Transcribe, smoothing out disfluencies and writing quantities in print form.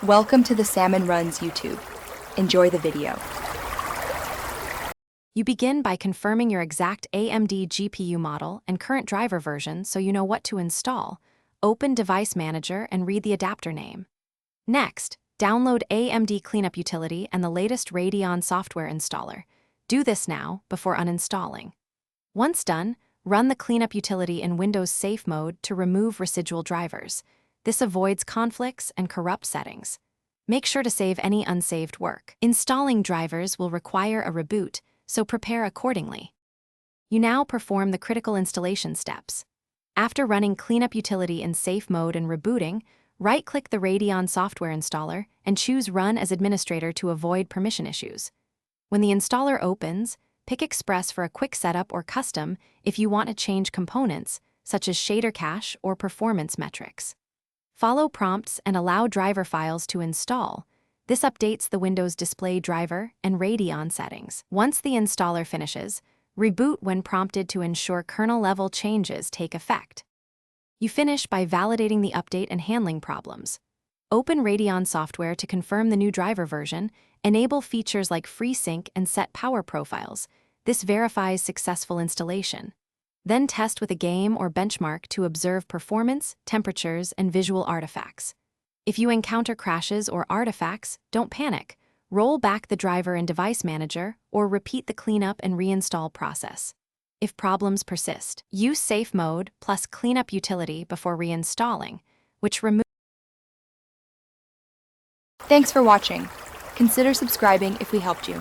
Welcome to the Salmon Runs YouTube. Enjoy the video. You begin by confirming your exact AMD GPU model and current driver version so you know what to install. Open Device Manager and read the adapter name. Next, download AMD Cleanup Utility and the latest Radeon software installer. Do this now before uninstalling. Once done, run the Cleanup Utility in Windows Safe Mode to remove residual drivers. This avoids conflicts and corrupt settings. Make sure to save any unsaved work. Installing drivers will require a reboot, so prepare accordingly. You now perform the critical installation steps. After running Cleanup Utility in Safe Mode and rebooting, right-click the Radeon software installer and choose Run as Administrator to avoid permission issues. When the installer opens, pick Express for a quick setup or Custom if you want to change components, such as shader cache or performance metrics. Follow prompts and allow driver files to install. This updates the Windows display driver and Radeon settings. Once the installer finishes, reboot when prompted to ensure kernel-level changes take effect. You finish by validating the update and handling problems. Open Radeon software to confirm the new driver version, enable features like FreeSync and set power profiles. This verifies successful installation. Then test with a game or benchmark to observe performance, temperatures, and visual artifacts. If you encounter crashes or artifacts, don't panic. Roll back the driver in Device Manager or repeat the cleanup and reinstall process. If problems persist, use Safe Mode plus Cleanup Utility before reinstalling, which removes. Thanks for watching. Consider subscribing if we helped you.